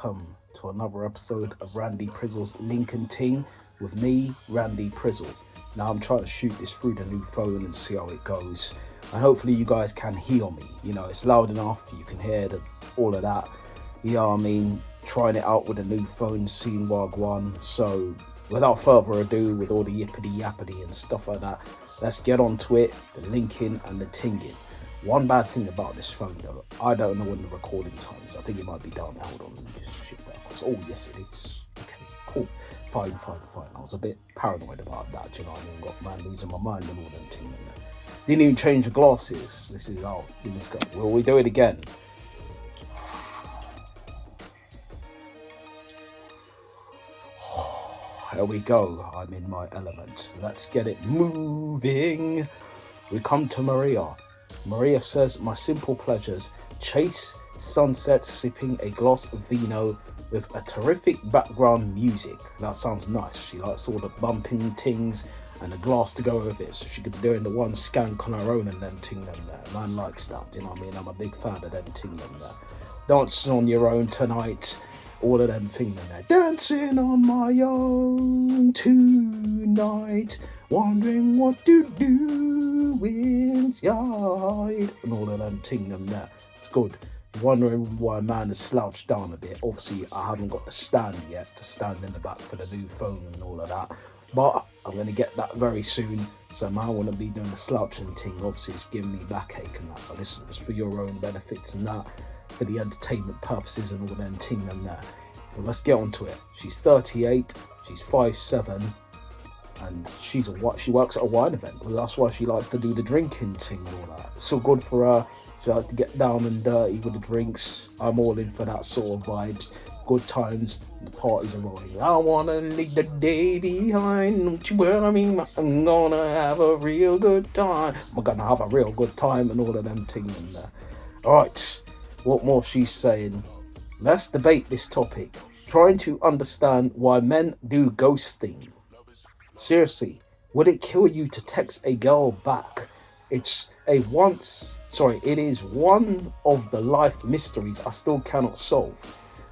welcome to another episode of Randy Prizzle's Lincoln Ting with me, Randy Prizzle. Now I'm trying to shoot this through the new phone and see how it goes. And hopefully you guys can hear me. You know, it's loud enough, you can hear all of that. You know what I mean? Trying it out with a new phone, seeing Wagwan. So without further ado, with all the yippity yappity and stuff like that, let's get on to it, the linking and the tinging. One bad thing about this phone though, I don't know when the recording time is. I think it might be down. Hold on, let me just shift that across. Oh yes it is. Okay, cool. Fine. I was a bit paranoid about that, you know what I mean? Got man losing my mind and all them things. Didn't even change the glasses. This is let's go. Will we do it again? There we go. I'm in my element. Let's get it moving. We come to Maria. Maria says, my simple pleasures, chase sunsets sipping a glass of vino with a terrific background music. That sounds nice. She likes all the bumping things and a glass to go with it, so she could be doing the one skank on her own and then ting them there. Man likes that, you know what I mean? I'm a big fan of them ting them there. Dance on your own tonight, all of them things in there. Dancing on my own tonight, wondering what to do inside, and all of them ting them there. It's good. Wondering why man has slouched down a bit. Obviously, I haven't got the stand yet to stand in the back for the new phone and all of that, but I'm going to get that very soon. So man, I want to be doing the slouching thing. Obviously, it's giving me backache and that, but listen, it's for your own benefits and that, for the entertainment purposes and all them ting and that. Well, let's get on to it. She's 38, she's 5'7", and she works at a wine event. Well, that's why she likes to do the drinking thing and all that. It's so good for her. She likes to get down and dirty with the drinks. I'm all in for that sort of vibes. Good times, the parties are rolling. I wanna leave the day behind. Don't you worry, I'm gonna have a real good time. I'm gonna have a real good time and all of them things in there. Alright, what more she's saying? Let's debate this topic. Trying to understand why men do ghosting. Seriously, would it kill you to text a girl back? It is one of the life mysteries I still cannot solve.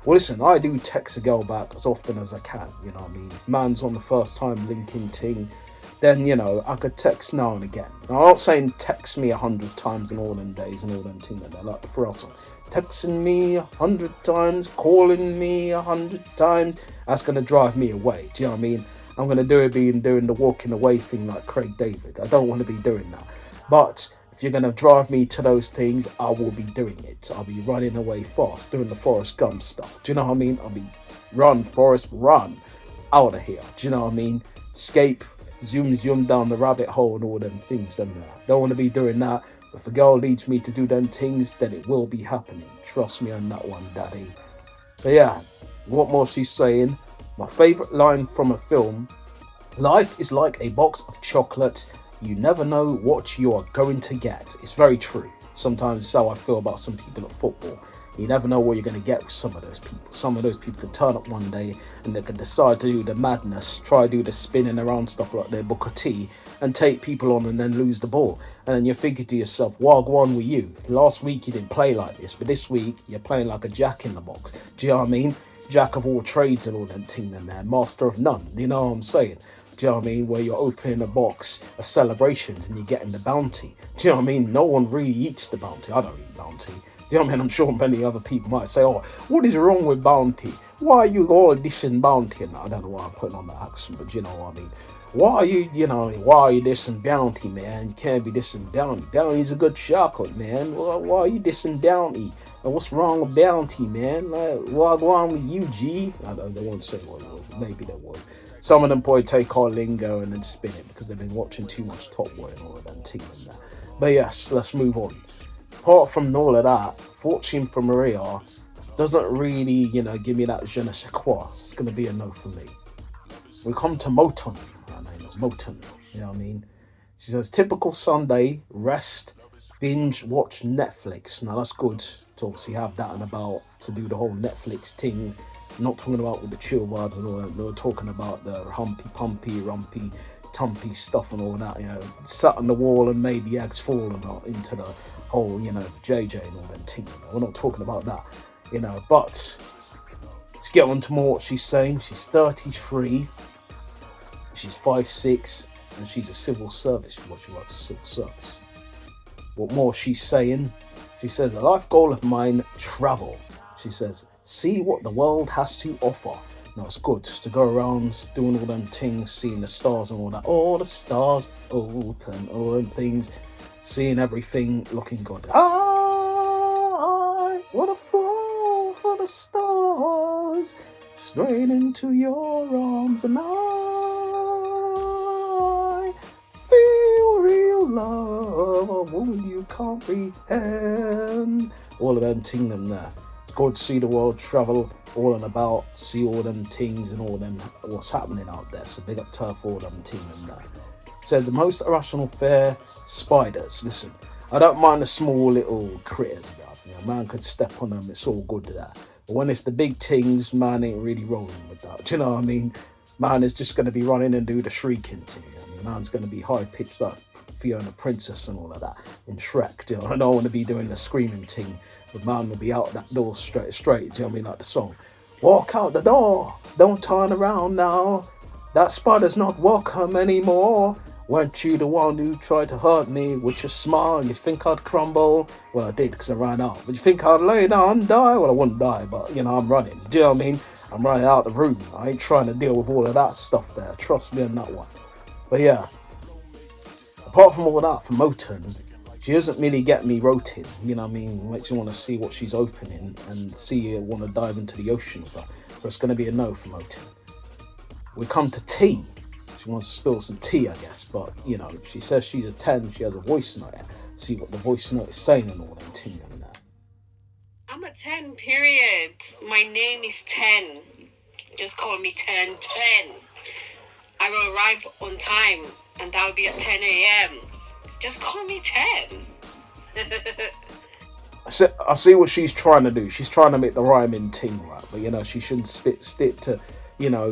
Well, listen, I do text a girl back as often as I can, you know what I mean? If man's on the first time linking ting, then, you know, I could text now and again. Now, I'm not saying text me 100 times in all them days and all them things like that, like the first one. Texting me 100 times, calling me 100 times, that's going to drive me away, do you know what I mean? I'm going to doing the walking away thing like Craig David. I don't want to be doing that. But if you're going to drive me to those things, I will be doing it. I'll be running away fast, doing the Forrest Gump stuff. Do you know what I mean? I'll be run, Forrest, run out of here. Do you know what I mean? Escape, zoom down the rabbit hole and all them things. And don't want to be doing that. If a girl leads me to do them things, then it will be happening. Trust me on that one, daddy. But yeah, what more she's saying? My favourite line from a film, life is like a box of chocolates. You never know what you are going to get. It's very true. Sometimes it's how I feel about some people at football. You never know what you're going to get with some of those people. Some of those people can turn up one day and they can decide to do the madness, try to do the spinning around stuff like their Booker T and take people on and then lose the ball. And then you're thinking to yourself, Wagwan with you. Last week you didn't play like this, but this week you're playing like a jack in the box. Do you know what I mean? Jack of all trades and all them things in there. Master of none. You know what I'm saying? Do you know what I mean? Where you're opening a box of celebrations and you're getting the bounty. Do you know what I mean? No one really eats the bounty. I don't eat bounty. Do you know what I mean? I'm sure many other people might say, oh, what is wrong with bounty? Why are you all dissing bounty? And I don't know why I'm putting on that accent, but you know what I mean? Why are you dissing bounty, man? You can't be dissing bounty. Bounty's a good chocolate, man. Why are you dissing bounty? What's wrong with bounty, man? Like, what's wrong with you, G? I don't know, they won't say what it was. Maybe they will. Some of them probably take our lingo and then spin it because they've been watching too much Top Boy and all of them team and that. But yes, let's move on. Apart from all of that, Fortune for Maria doesn't really, give me that je ne sais quoi. It's going to be a no for me. We come to Moton. Her name is Moton. You know what I mean? She says, typical Sunday, rest, binge, watch Netflix. Now that's good to obviously have that and about to do the whole Netflix thing. Not talking about with the chill vibes and all that. We're talking about the humpy, pumpy, rumpy, tumpy stuff and all that. Sat on the wall and made the eggs fall and not into the whole, JJ and all them things. We're not talking about that, but To get on to more what she's saying, she's 33, she's 5'6", and she's a civil service. She works civil service. What more she's saying? She says, a life goal of mine, travel. She says, see what the world has to offer. Now it's good to go around doing all them things, seeing the stars and all that. All the stars open, all them things, seeing everything looking good. I wanna fall for the stars, straight into your arms, and I feel real love, a woman you comprehend. All of them ting them there. It's good to see the world travel all and about, see all them things and all them what's happening out there. So big up turf all them ting them there. Said the most irrational fear, spiders. Listen, I don't mind the small little critters, man could step on them, it's all good to that. But when it's the big things, man ain't really rolling with that. Do you know what I mean? Man is just going to be running and do the shrieking thing. Man's going to be high pitched up Fiona Princess and all of that in Shrek. Do you know? I don't want to be doing the screaming thing, but man will be out that door straight. Do you know what I mean? Like the song, walk out the door, don't turn around now. That spider's not welcome anymore. Weren't you the one who tried to hurt me with your smile? You think I'd crumble? Well, I did because I ran out. But you think I'd lay down and die? Well, I wouldn't die, but I'm running. Do you know what I mean? I'm running out of the room. I ain't trying to deal with all of that stuff there. Trust me on that one. But yeah, apart from all that, for Moten, she doesn't really get me rotating. You know what I mean? Makes you want to see what she's opening and see you want to dive into the ocean with her. So it's going to be a no for Moten. We come to tea. She wants to spill some tea, I guess, but she says she's a 10. She has a voice note. See what the voice note is saying and all that tea and that. I'm a 10, period. My name is 10. Just call me 10. I will arrive on time, and that will be at 10 a.m. Just call me 10. I see what she's trying to do. She's trying to make the rhyming ting right, but she shouldn't stick to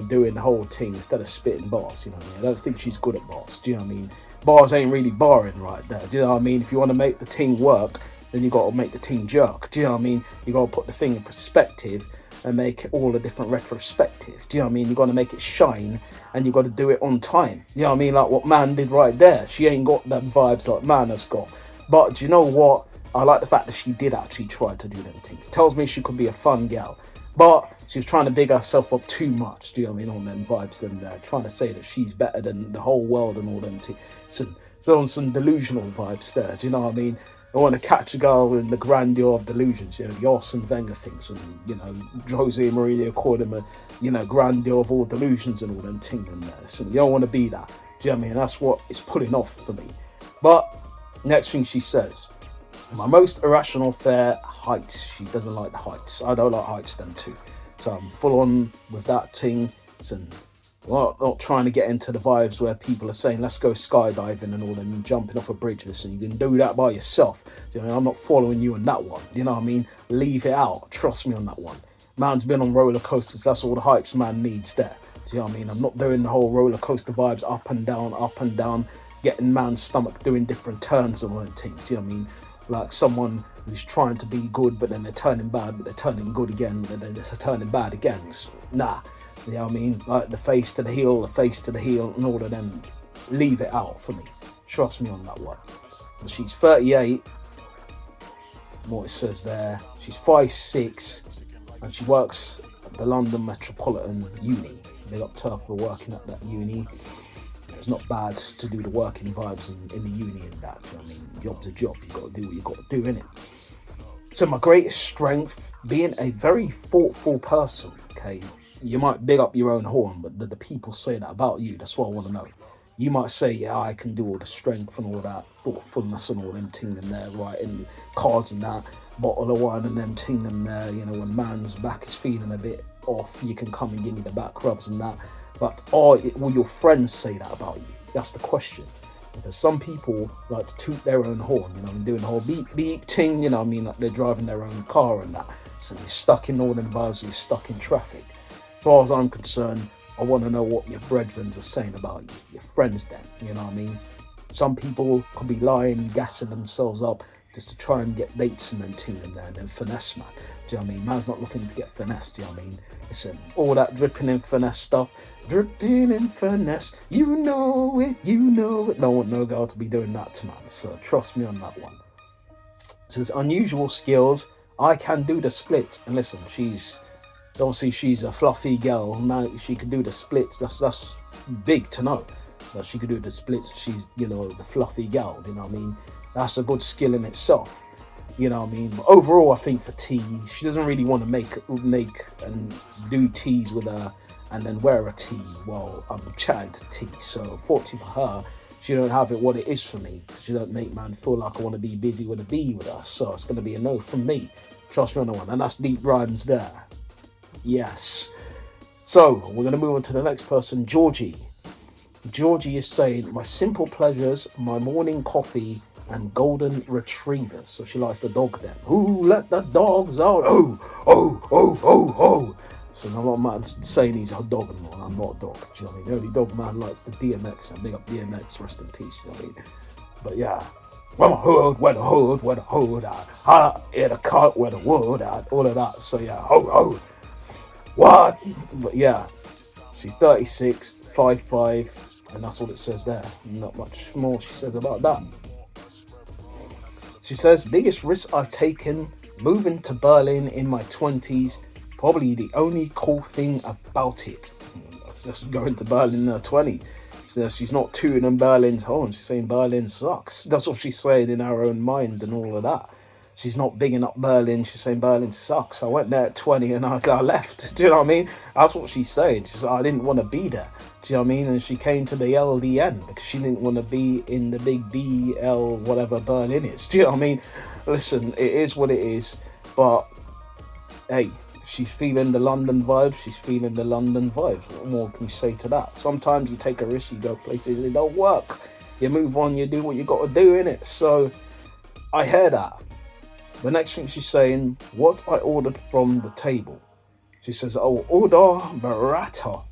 doing the whole thing instead of spitting bars, I don't think she's good at bars, do you know what I mean? Bars ain't really barring right there, do you know what I mean? If you want to make the ting work, then you got to make the ting jerk, do you know what I mean? You got to put the thing in perspective and make it all a different retrospective, do you know what I mean? You got to make it shine, and you got to do it on time, you know what I mean? Like what Man did right there. She ain't got them vibes like Man has got, but do you know what? I like the fact that she did actually try to do them things. Tells me she could be a fun gal. But she was trying to big herself up too much, do you know what I mean, on them vibes, and trying to say that she's better than the whole world and all them things. So on some delusional vibes there, do you know what I mean? I want to catch a girl in the grandeur of delusions, the Arsene Wenger things, and, Jose Mourinho called him a, grandeur of all delusions and all them things in there. So you don't want to be that, do you know what I mean? That's what is putting off for me. But next thing she says, my most irrational fear, heights. She doesn't like the heights. I don't like heights then too. So I'm full on with that thing. And not trying to get into the vibes where people are saying, let's go skydiving and all that, and jumping off a bridge. Listen, you can do that by yourself. I'm not following you on that one. You know what I mean? Leave it out. Trust me on that one. Man's been on roller coasters. That's all the heights man needs there. Do you know what I mean? I'm not doing the whole roller coaster vibes up and down, getting man's stomach doing different turns and all them things. You know what I mean? Like someone who's trying to be good, but then they're turning bad, but they're turning good again, but then they're turning bad again. So, nah, you know what I mean? Like the face to the heel, and all of them. Leave it out for me. Trust me on that one. And she's 38. What it says there. She's 5'6", and she works at the London Metropolitan Uni. They got turf for working at that uni. It's not bad to do the working vibes in the uni and that. You know what I mean? Job's a job. You got to do what you got to do, innit? So my greatest strength, being a very thoughtful person. Okay, you might big up your own horn, but the people say that about you. That's what I want to know. You might say, yeah, I can do all the strength and all that thoughtfulness and all them ting in there, writing cards and that, bottle of wine and them ting in there. When man's back is feeling a bit off, you can come and give me the back rubs and that. But will your friends say that about you? That's the question. Because some people like to toot their own horn, doing the whole beep beep ting, like they're driving their own car and that. So you're stuck in all them vibes, you're stuck in traffic. As far as I'm concerned, I want to know what your brethren are saying about you, your friends then, you know what I mean? Some people could be lying, gassing themselves up just to try and get dates and then ting in there and then finesse man. Do you know what I mean? Man's not looking to get finessed, do you know what I mean? Listen, all that dripping in finesse stuff, dripping in finesse, you know it, you know it. Don't want no girl to be doing that to man, so trust me on that one. It says, unusual skills, I can do the splits. And listen, obviously she's a fluffy girl, man, she can do the splits, that's big to know. That she could do the splits, she's, the fluffy girl, you know what I mean? That's a good skill in itself. You know what I mean? But overall, I think for T, she doesn't really want to make and do teas with her and then wear a tee. Well, I'm chatting to T, so fortunately for her, she don't have it what it is for me. She don't make man feel like I want to be busy with a bee with her. So it's going to be a no from me. Trust me on the one. And that's deep rhymes there. Yes. So we're going to move on to the next person, Georgie. Georgie is saying, my simple pleasures, my morning coffee, and golden retrievers. So she likes the dog then. Who let the dogs out? Oh, oh, oh, oh, oh. So a lot of man saying he's a dog and I'm not a dog. Do you know what I mean? The only dog man likes the DMX. And big up DMX, rest in peace. You know what I mean? But yeah. Where the hood at? I hear the cart where the wood at. All of that. So yeah, ho. What? But yeah, she's 36, 5'5", and that's all it says there. Not much more she says about that. She says, biggest risk I've taken, moving to Berlin in my 20s, probably the only cool thing about it. Just going to Berlin in her 20s. She says she's not tooting on Berlin's horn, she's saying Berlin sucks. That's what she's saying in her own mind and all of that. She's not bigging up Berlin, she's saying Berlin sucks. I went there at 20 and I left. Do you know what I mean? That's what she's saying. She's like, I didn't want to be there. Do you know what I mean? And she came to the LDN because she didn't want to be in the big BL whatever Berlin is. Do you know what I mean? Listen, it is what it is. But, hey, she's feeling the London vibes. She's feeling the London vibes. What more can you say to that? Sometimes you take a risk, you go places, it don't work. You move on, you do what you got to do, innit? So, I hear that. The next thing she's saying, what I ordered from the table. She says, oh, order burrata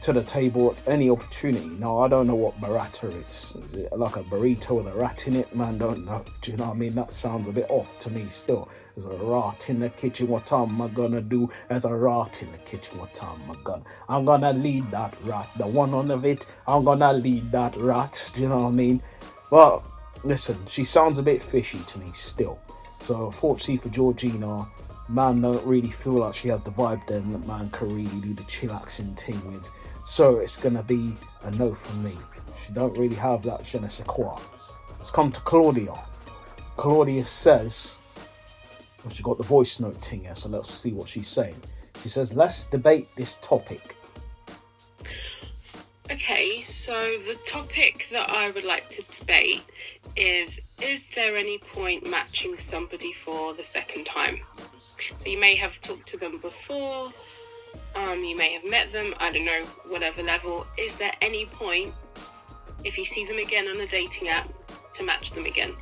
to the table at any opportunity. Now, I don't know what burrata is. Is it like a burrito with a rat in it? Man, don't know. Do you know what I mean? That sounds a bit off to me still. There's a rat in the kitchen, what am I gonna do? There's a rat in the kitchen, what am I gonna? I'm gonna lead that rat. The one on of it, I'm gonna lead that rat. Do you know what I mean? But listen, she sounds a bit fishy to me still. So fortunately for Georgina, man don't really feel like she has the vibe then that man can really do the chillaxing thing with. So it's gonna be a no from me. She don't really have that je ne sais quoi. Let's come to Claudia. Claudia says, well, she got the voice note thing here, so let's see what she's saying. She says, let's debate this topic. Okay, so the topic that I would like to debate is there any point matching somebody for the second time? So you may have talked to them before, you may have met them, I don't know, whatever level. Is there any point, if you see them again on a dating app, to match them again?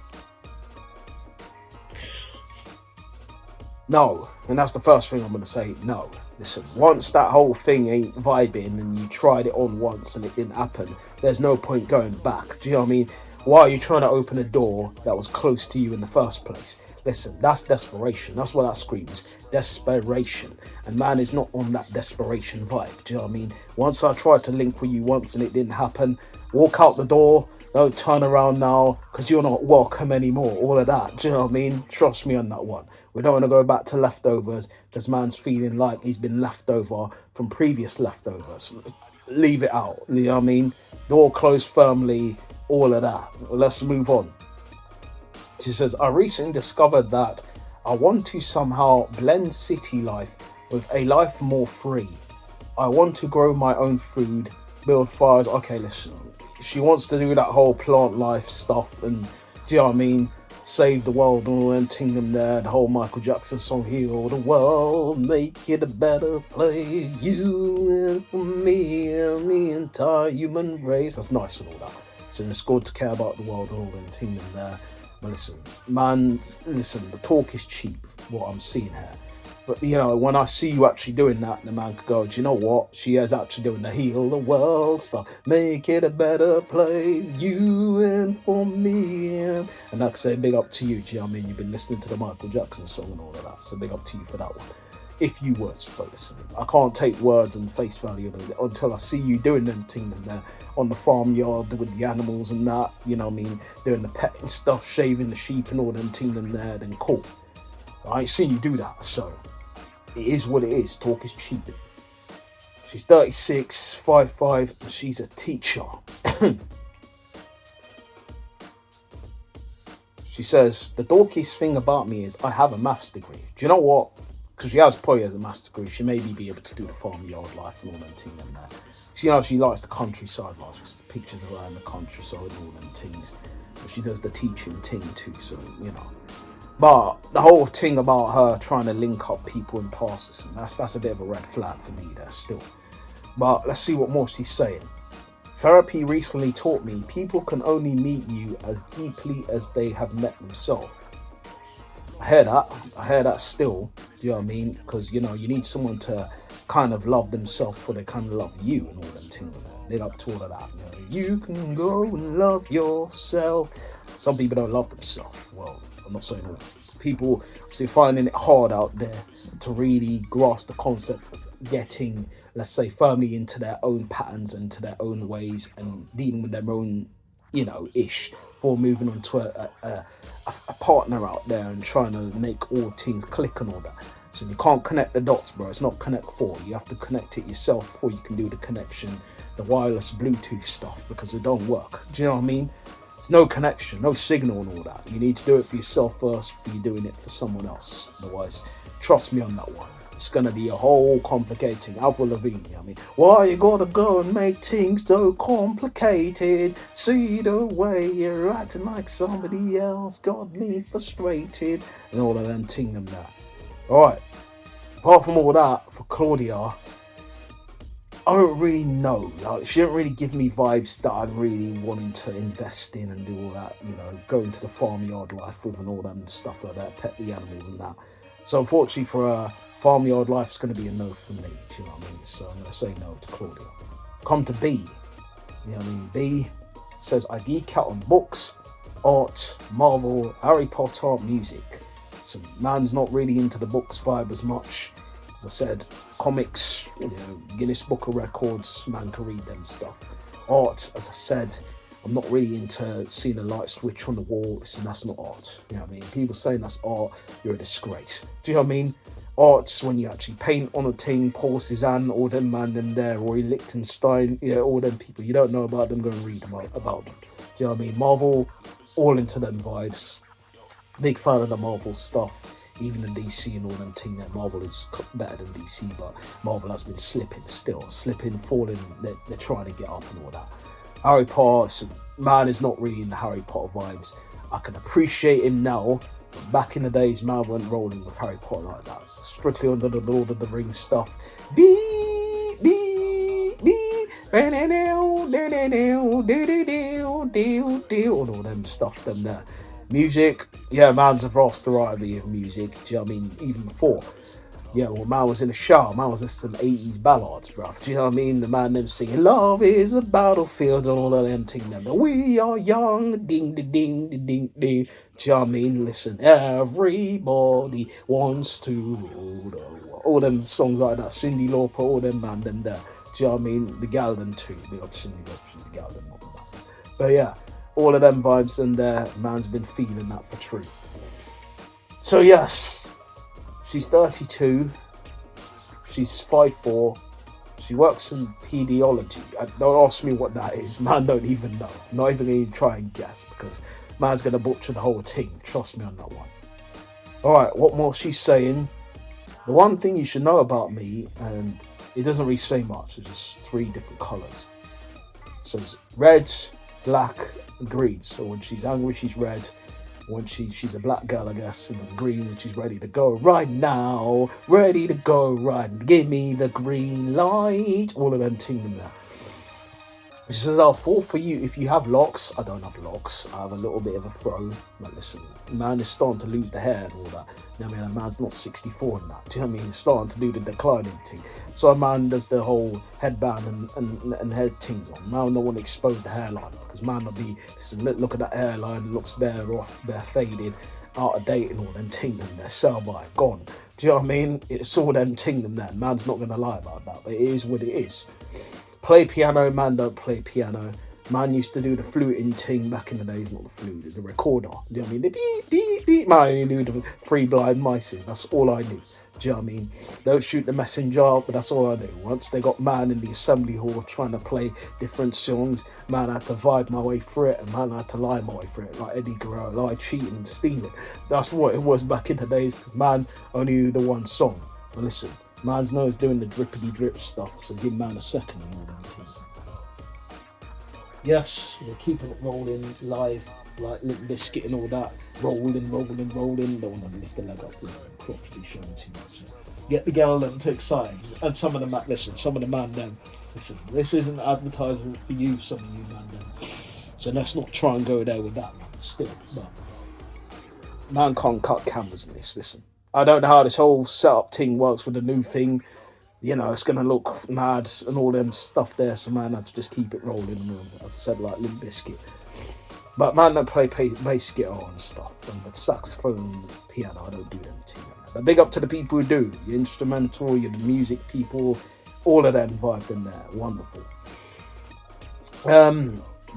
No, and that's the first thing I'm going to say, no. Listen, once that whole thing ain't vibing and you tried it on once and it didn't happen, there's no point going back. Do you know what I mean? Why are you trying to open a door that was close to you in the first place? Listen, that's desperation. That's what that screams. Desperation. And man is not on that desperation vibe. Do you know what I mean? Once I tried to link with you once and it didn't happen, walk out the door. Don't turn around now because you're not welcome anymore. All of that. Do you know what I mean? Trust me on that one. We don't want to go back to leftovers because man's feeling like he's been left over from previous leftovers. Leave it out. You know what I mean? Door closed firmly. All of that. Let's move on. She says, I recently discovered that I want to somehow blend city life with a life more free. I want to grow my own food, build fires. Okay, listen. She wants to do that whole plant life stuff and, do you know what I mean? Save the world and all them tingdom there. The whole Michael Jackson song, heal the world, make it a better place. You and for me and the entire human race. That's nice and all that. So it's good to care about the world and all them tingdom there. But listen, man, listen, the talk is cheap, what I'm seeing here. But when I see you actually doing that, the man could go, do you know what? She is actually doing the heal the world stuff, make it a better place, you and for me. And like I say, big up to you. Do you know what I mean? You've been listening to the Michael Jackson song and all of that, so big up to you for that one. If you were to listen, I can't take words and face value until I see you doing them things there on the farmyard with the animals and that. You know what I mean? Doing the petting stuff, shaving the sheep and all them things there. Then cool. I ain't seen you do that, so. It is what it is. Talk is cheap. She's 36, 5'5", and she's a teacher. She says, the dorkiest thing about me is I have a maths degree. Do you know what? Because she has probably has a maths degree, she maybe be able to do the farmyard life and all them things and that. She likes the countryside life, just the pictures of her in the countryside and all them things. But she does the teaching thing too, so, But the whole thing about her trying to link up people in passes, that's a bit of a red flag for me there still. But let's see what more she's saying. Therapy recently taught me people can only meet you as deeply as they have met themselves. I hear that still, do you know what I mean? Because, you need someone to kind of love themselves before they kind of love you and all them things. Live up to all of that. You can go and love yourself. Some people don't love themselves. Well, I'm not saying all. People obviously finding it hard out there to really grasp the concept of getting, let's say, firmly into their own patterns and to their own ways and dealing with their own, ish, before moving on to a partner out there and trying to make all things click and all that. So you can't connect the dots, bro. It's not connect four. You have to connect it yourself before you can do the connection, the wireless Bluetooth stuff, because it don't work. Do you know what I mean? There's no connection, no signal and all that. You need to do it for yourself first before you're doing it for someone else. Otherwise, trust me on that one. It's going to be a whole complicating. Avril Lavigne, why you gotta go and make things so complicated? See the way you're acting like somebody else got me frustrated. And all of them ting them there. Alright, apart from all that, for Claudia, I don't really know. She didn't really give me vibes that I'd really wanting to invest in and do all that, go into the farmyard life with and all that and stuff like that, pet the animals and that. So unfortunately for her, farmyard life is going to be a no for me, do you know what I mean? So I'm going to say no to Claudia. Come to B. B says, I geek out on books, art, Marvel, Harry Potter, music. So man's not really into the books vibe as much. As I said, comics, Guinness Book of Records, man can read them stuff. Art, as I said, I'm not really into seeing a light switch on the wall. So that's not art. You know what I mean? People saying that's art, you're a disgrace. Do you know what I mean? Art's when you actually paint on a thing, Paul Cézanne, all them man them there, Roy Lichtenstein, all them people. You don't know about them, go and read about them. Do you know what I mean? Marvel, all into them vibes. Big fan of the Marvel stuff. Even in DC and all them things, that Marvel is better than DC, but Marvel has been slipping, falling. They're trying to get up and all that. Harry Potter, man is not really in the Harry Potter vibes. I can appreciate him now, but back in the days, man weren't rolling with Harry Potter like that. Strictly under the Lord of the Rings stuff. All them stuff, them there. Music, man's a vast variety of music. Do you know what I mean? Even before, man was in a shower, man was listening to 80s ballads, bruv. Do you know what I mean? The man them singing, love is a battlefield and all of them things. We are young, ding, ding, ding, ding, ding. Do you know what I mean? Listen, everybody wants to rule. All them songs like that, Cyndi Lauper, all them man, them there. Do you know what I mean? The gal them too. The Cyndi Lauper, the gal them. But yeah. All of them vibes and man's been feeling that for true. So yes, she's 32, she's 5'4", she works in pediology. Don't ask me what that is, man don't even know. I'm not even going to try and guess because man's going to butcher the whole thing, trust me on that one. Alright, what more she's saying? The one thing you should know about me, and it doesn't really say much, it's just 3 different colours. So it's red, black, green. So when she's angry, she's red. When she's a black girl, I guess, and green when she's ready to go right now. Ready to go right. Give me the green light. All of them things in there. She says, I'll fall for you if you have locks. I don't have locks. I have a little bit of a fro. But listen, man is starting to lose the hair and all that. You know what I mean? A man's not 64 and that. Do you know what I mean? He's starting to do the declining thing. So a man does the whole headband and head things on. Man don't want to expose the hairline because man will be, listen, look at that hairline. It looks bare off, bare faded, out of date and all them ting them there. Sell by, gone. Do you know what I mean? It's all them ting them there. Man's not going to lie about that. But it is what it is. Play piano, man don't play piano. Man used to do the fluting ting back in the days, not the flute, the recorder. Do you know what I mean? The beep, beep, beep. Man, I only knew the three blind mice. That's all I knew. Do you know what I mean? Don't shoot the messenger, but that's all I knew. Once they got man in the assembly hall trying to play different songs, man had to vibe my way through it, and man had to lie my way through it, like Eddie Guerrero, lie, cheating and stealing. That's what it was back in the days, because man only knew the one song. But listen, man's knows doing the drippity drip stuff, so give man a second and all that. Yes, we're keeping it rolling live, like Limp Biscuit and all that. Rolling. Don't want to lift the leg up, crops be showing too much. Get the girl them too excited. And some of them, listen, some of the man them, listen, this isn't advertising for you, some of you man them. So let's not try and go there with that, man, still. But man can't cut cameras in this, listen. I don't know how this whole setup thing works with the new thing. You know, it's gonna look mad and all them stuff there, so man, I had to just keep it rolling. And as I said, like Limp Biscuit. But man, don't play bass guitar and stuff, and the saxophone, piano, I don't do them too. But big up to the people who do. You're instrumental, you're the music people, all of them vibed in there. Wonderful.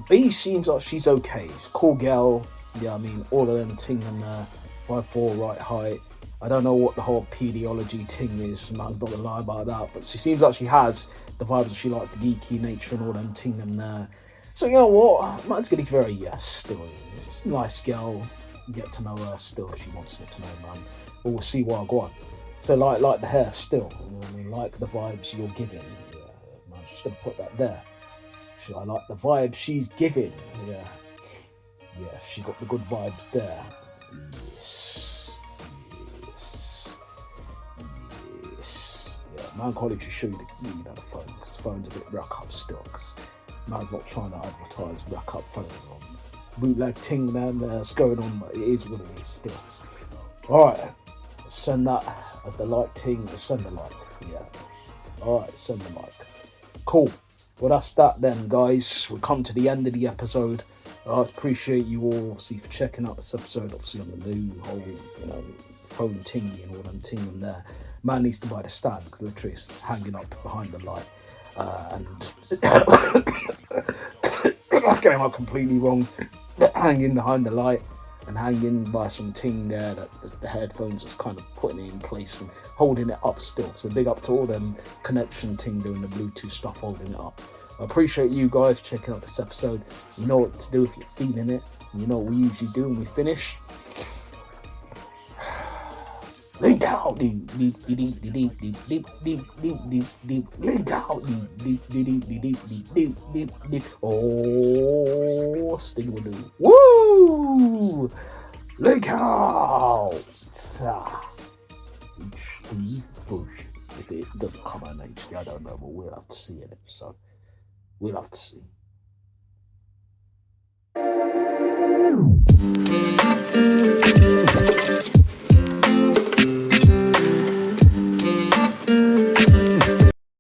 B seems like she's okay. She's a cool girl. Yeah, I mean, all of them things in there. 5'4", right height. I don't know what the whole pediology thing is. Man's not gonna lie about that, but she seems like she has the vibes that she likes, the geeky nature and all them thing in there. So you know what? Man's gonna give her a yes still. She's a nice girl. Get to know her still if she wants to get to know man. But we'll see what I go on. So like the hair still. You know what I mean? Like the vibes you're giving. Yeah, I'm just gonna put that there. I like the vibe she's giving. Yeah. Yeah, she got the good vibes there. Yes. Yeah, man can't actually show you the phone because the phone's a bit rack up still. Man's not trying to advertise rack up phones on bootleg ting man. That's going on, but it is what it is still. Alright, send that as the like ting, send the like. Yeah. Alright, send the like. Cool. Well, that's that then, guys. We've come to the end of the episode. I appreciate you all, obviously, for checking out this episode, obviously, on the new whole, phone tingy and all them tinging there. Man needs to buy the stand, because literally it's hanging up behind the light. And that came out completely wrong. Hanging behind the light and hanging by some ting there that the headphones is kind of putting it in place and holding it up still. So big up to all them connection ting doing the Bluetooth stuff, holding it up. I appreciate you guys checking out this episode. You know what to do if you're feeling it. You know what we usually do when we finish. Link out, link out, oh, Sting will do. Woo! Link out. If it doesn't come out in HD, I don't know, but we'll have to see in it. So we'll have to see.